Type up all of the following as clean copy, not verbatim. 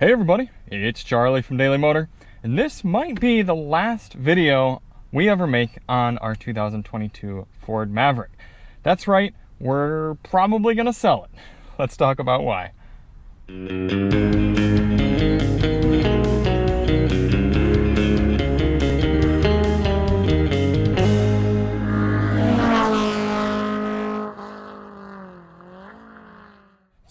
Hey everybody, it's Charlie from Daily Motor, and this might be the last video we ever make on our 2022 Ford Maverick. That's right, we're probably gonna sell it. Let's talk about why.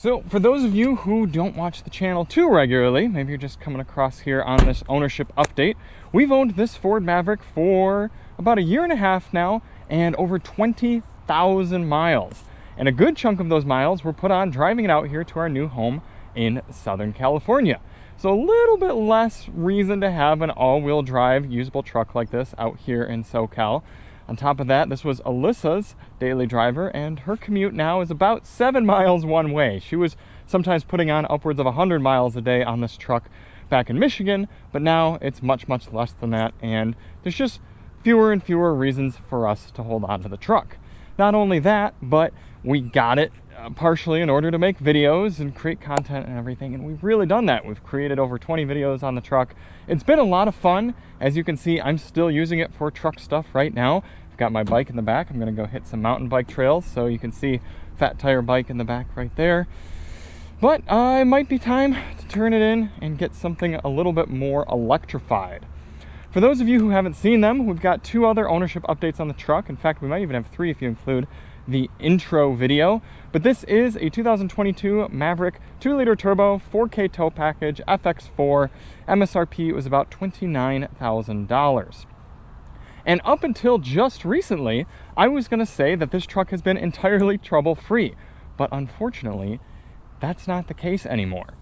So for those of you who don't watch the channel too regularly, maybe you're just coming across here on this ownership update, we've owned this Ford Maverick for about a year and a half now and over 20,000 miles. And a good chunk of those miles were put on driving it out here to our new home in Southern California. So a little bit less reason to have an all-wheel drive usable truck like this out here in SoCal. On top of that, this was Alissa's daily driver, and her commute now is about 7 miles one way. She was sometimes putting on upwards of 100 miles a day on this truck back in Michigan, but now it's much less than that, and there's just fewer and fewer reasons for us to hold on to the truck. Not only that, but we got it partially in order to make videos and create content and everything, and we've really done that. We've created over 20 videos on the truck. It's been a lot of fun. As you can see, I'm still using it for truck stuff right now. I've got my bike in the back. I'm gonna go hit some mountain bike trails, so you can see Fat Tire bike in the back right there. But it might be time to turn it in and get something a little bit more electrified. For those of you who haven't seen them, we've got 2 other ownership updates on the truck. In fact, we might even have 3 if you include the intro video. But this is a 2022 Maverick 2-liter turbo 4K tow package FX4. MSRP was about $29,000. And up until just recently, I was going to say that this truck has been entirely trouble-free. But unfortunately, that's not the case anymore.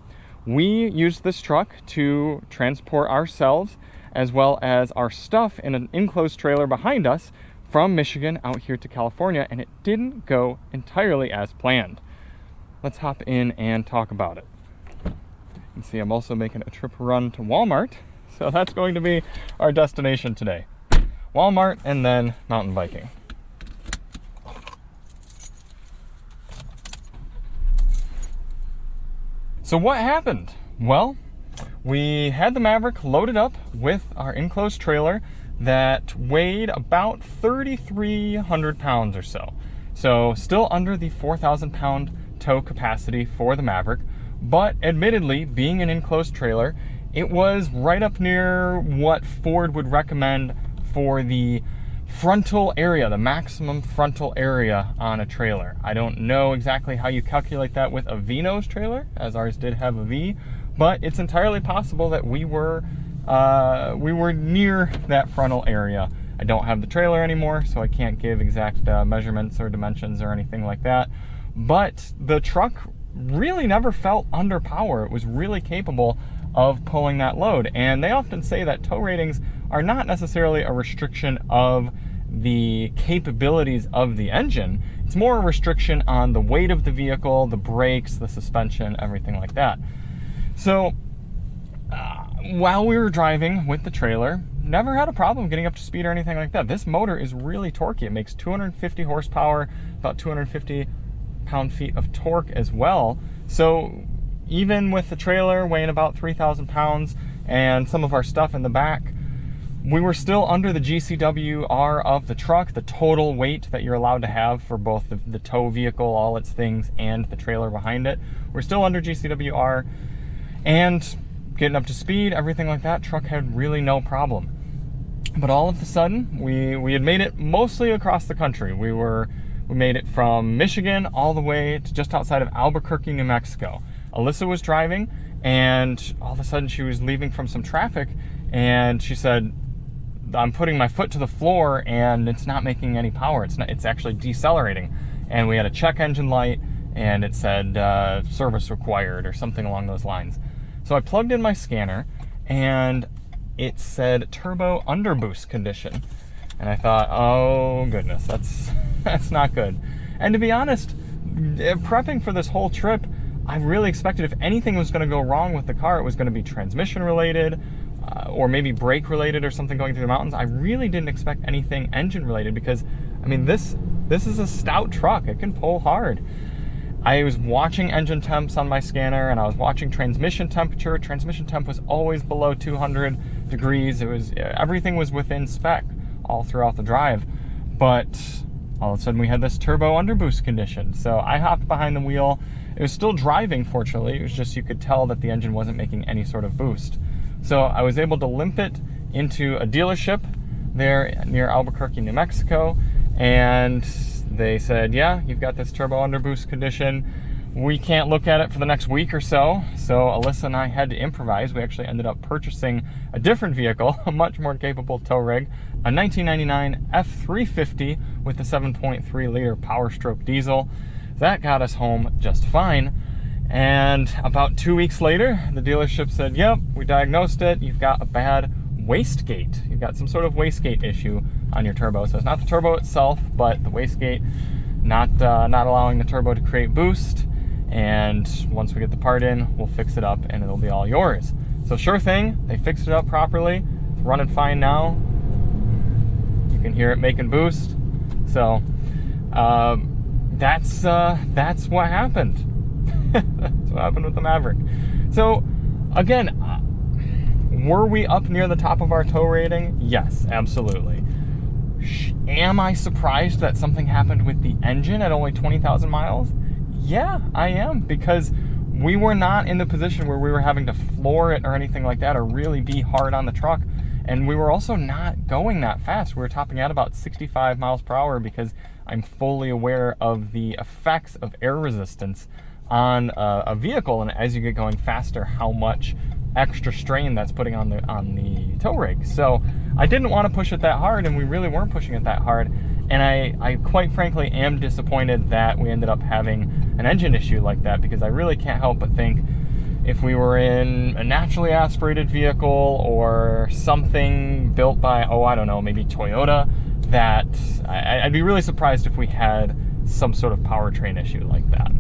We used this truck to transport ourselves as well as our stuff in an enclosed trailer behind us from Michigan out here to California, and it didn't go entirely as planned. Let's hop in and talk about it. You can see I'm also making a trip run to Walmart, so that's going to be our destination today. Walmart and then mountain biking. So what happened? Well, we had the Maverick loaded up with our enclosed trailer that weighed about 3,300 pounds or so. So still under the 4,000 pound tow capacity for the Maverick, but admittedly, being an enclosed trailer, it was right up near what Ford would recommend for the frontal area, the maximum frontal area on a trailer. I don't know exactly how you calculate that with a V-nose trailer, as ours did have a V, but it's entirely possible that we were near that frontal area. I don't have the trailer anymore, so I can't give exact measurements or dimensions or anything like that. But the truck really never felt under power. It was really capable of pulling that load. And they often say that tow ratings are not necessarily a restriction of the capabilities of the engine. It's more a restriction on the weight of the vehicle, the brakes, the suspension, everything like that. So while we were driving with the trailer, never had a problem getting up to speed or anything like that. This motor is really torquey. It makes 250 horsepower, about 250 pound-feet of torque as well. So even with the trailer weighing about 3,000 pounds and some of our stuff in the back, we were still under the GCWR of the truck, the total weight that you're allowed to have for both the tow vehicle, all its things, and the trailer behind it. We're still under GCWR, and getting up to speed, everything like that, truck had really no problem. But all of a sudden, we had made it mostly across the country. We made it from Michigan all the way to just outside of Albuquerque, New Mexico. Alissa was driving, and all of a sudden she was leaving from some traffic, and she said, I'm putting my foot to the floor and it's not making any power. It's actually decelerating. And we had a check engine light, and it said service required or something along those lines. So I plugged in my scanner, and it said turbo underboost condition. And I thought, oh goodness, that's not good. And to be honest, prepping for this whole trip, I really expected if anything was going to go wrong with the car, it was going to be transmission related, or maybe brake related or something going through the mountains. I really didn't expect anything engine related, because I mean, this is a stout truck. It can pull hard. I was watching engine temps on my scanner, and I was watching transmission temperature. Transmission temp was always below 200 degrees. Everything was within spec all throughout the drive. But all of a sudden we had this turbo underboost condition. So I hopped behind the wheel. It was still driving, fortunately. It was just you could tell that the engine wasn't making any sort of boost. So I was able to limp it into a dealership there near Albuquerque, New Mexico, and they said, yeah, you've got this turbo underboost condition. We can't look at it for the next week or so. So Alissa and I had to improvise. We actually ended up purchasing a different vehicle, a much more capable tow rig, a 1999 F350 with a 7.3 liter Power Stroke diesel. That got us home just fine. And about 2 weeks later, the dealership said, yep, we diagnosed it. You've got a bad wastegate. You've got some sort of wastegate issue on your turbo. So it's not the turbo itself, but the wastegate not allowing the turbo to create boost. And once we get the part in, we'll fix it up and it'll be all yours. So sure thing, they fixed it up properly. It's running fine now. You can hear it making boost. So that's what happened. That's what happened with the Maverick. So again, were we up near the top of our tow rating? Yes, absolutely. Am I surprised that something happened with the engine at only 20,000 miles? Yeah, I am, because we were not in the position where we were having to floor it or anything like that, or really be hard on the truck. And we were also not going that fast. We were topping out about 65 miles per hour because I'm fully aware of the effects of air resistance on a vehicle, and as you get going faster, how much extra strain that's putting on the tow rig. So I didn't want to push it that hard, and we really weren't pushing it that hard. And I quite frankly am disappointed that we ended up having an engine issue like that, because I really can't help but think if we were in a naturally aspirated vehicle or something built by, I don't know, maybe Toyota, that I'd be really surprised if we had some sort of powertrain issue like that.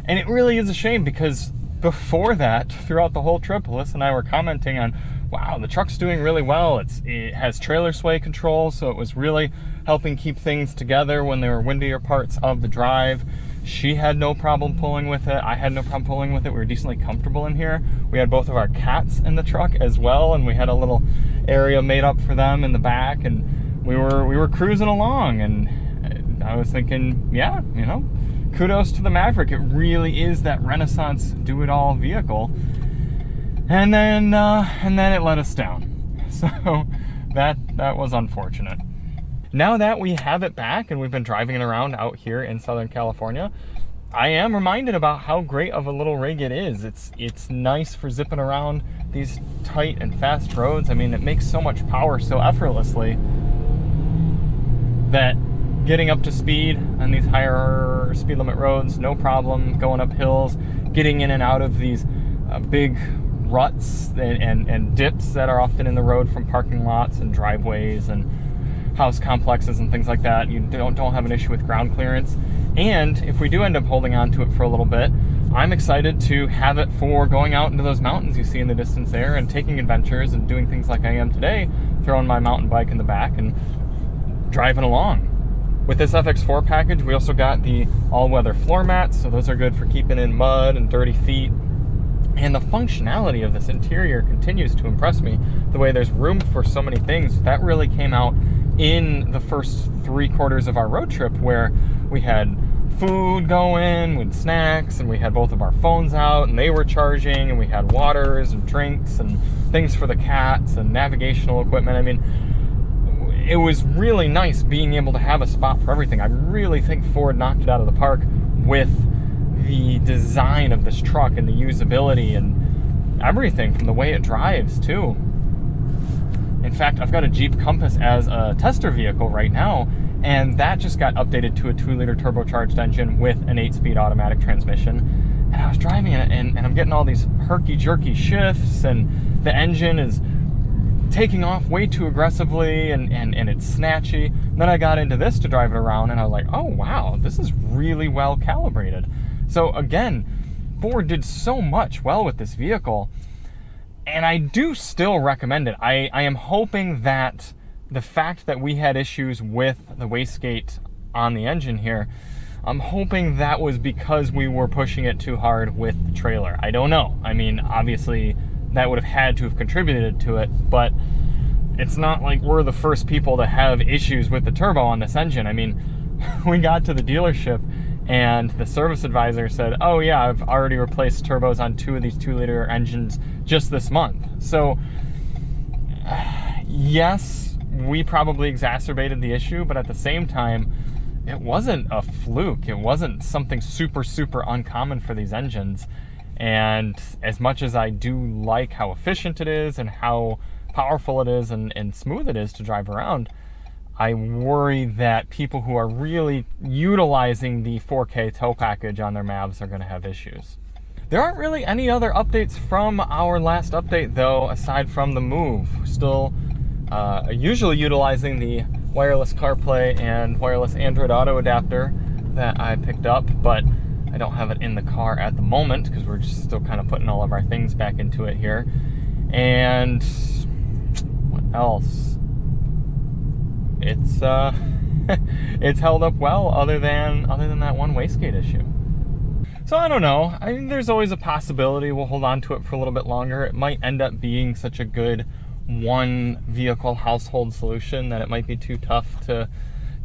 And it really is a shame, because before that, throughout the whole trip, Alissa and I were commenting on, wow, the truck's doing really well. It has trailer sway control, so it was really helping keep things together when there were windier parts of the drive. She had no problem pulling with it. I had no problem pulling with it. We were decently comfortable in here. We had both of our cats in the truck as well, and we had a little area made up for them in the back, and we were cruising along. And I was thinking, yeah, kudos to the Maverick. It really is that Renaissance do-it-all vehicle. And then it let us down. So that was unfortunate. Now that we have it back and we've been driving it around out here in Southern California, I am reminded about how great of a little rig it is. It's nice for zipping around these tight and fast roads. I mean, it makes so much power so effortlessly that getting up to speed on these higher speed limit roads, no problem. Going up hills, getting in and out of these big ruts and dips that are often in the road from parking lots and driveways and house complexes and things like that. You don't have an issue with ground clearance. And if we do end up holding on to it for a little bit, I'm excited to have it for going out into those mountains you see in the distance there and taking adventures and doing things like I am today, throwing my mountain bike in the back and driving along. With this FX4 package, we also got the all-weather floor mats, so those are good for keeping in mud and dirty feet. And the functionality of this interior continues to impress me. The way there's room for so many things, that really came out in the first 3/4 of our road trip, where we had food going with snacks, and we had both of our phones out and they were charging, and we had waters and drinks and things for the cats and navigational equipment. I mean, it was really nice being able to have a spot for everything. I really think Ford knocked it out of the park with the design of this truck and the usability and everything, from the way it drives too. In fact, I've got a Jeep Compass as a tester vehicle right now, and that just got updated to a 2-liter turbocharged engine with an 8-speed automatic transmission. And I was driving it, and I'm getting all these herky-jerky shifts, and the engine is taking off way too aggressively, and it's snatchy. And then I got into this to drive it around, and I was like, oh wow, this is really well calibrated. So again, Ford did so much well with this vehicle, and I do still recommend it. I am hoping that the fact that we had issues with the wastegate on the engine here I'm hoping that was because we were pushing it too hard with the trailer. I don't know. I mean, obviously that would have had to have contributed to it, but it's not like we're the first people to have issues with the turbo on this engine. I mean, we got to the dealership and the service advisor said, oh yeah, I've already replaced turbos on 2 of these 2-liter engines just this month. So yes, we probably exacerbated the issue, but at the same time, it wasn't a fluke. It wasn't something super, super uncommon for these engines. And as much as I do like how efficient it is and how powerful it is and smooth it is to drive around, I worry that people who are really utilizing the 4K tow package on their Mavs are going to have issues. There aren't really any other updates from our last update, though, aside from the move. Still usually utilizing the wireless CarPlay and wireless Android Auto adapter that I picked up, but I don't have it in the car at the moment because we're just still kind of putting all of our things back into it here. And what else? It's it's held up well, other than that one wastegate issue. So I don't know. I think there's always a possibility we'll hold on to it for a little bit longer. It might end up being such a good one vehicle household solution that it might be too tough to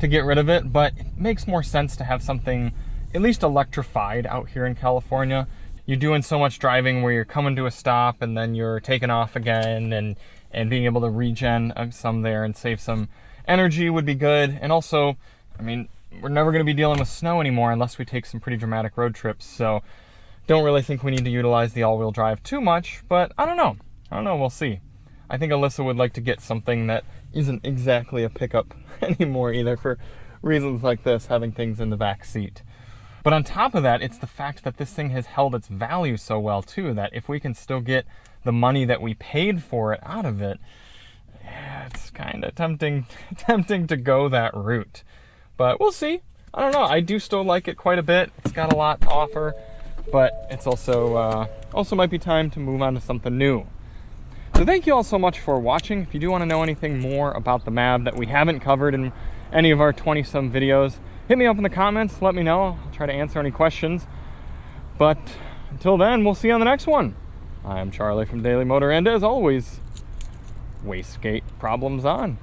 get rid of it, but it makes more sense to have something at least electrified out here in California. You're doing so much driving where you're coming to a stop and then you're taking off again, and being able to regen some there and save some energy would be good. And also, I mean, we're never going to be dealing with snow anymore unless we take some pretty dramatic road trips, so don't really think we need to utilize the all-wheel drive too much, but I don't know, we'll see. I think Alissa would like to get something that isn't exactly a pickup anymore either, for reasons like this, having things in the back seat. But on top of that, it's the fact that this thing has held its value so well too, that if we can still get the money that we paid for it out of it, yeah, it's kind of tempting to go that route. But we'll see. I don't know. I do still like it quite a bit. It's got a lot to offer, but it's also might be time to move on to something new. So thank you all so much for watching. If you do want to know anything more about the Mav that we haven't covered in any of our 20-some videos, hit me up in the comments, let me know. I'll try to answer any questions. But until then, we'll see you on the next one. I'm Charlie from Daily Motor, and as always, wastegate problems on.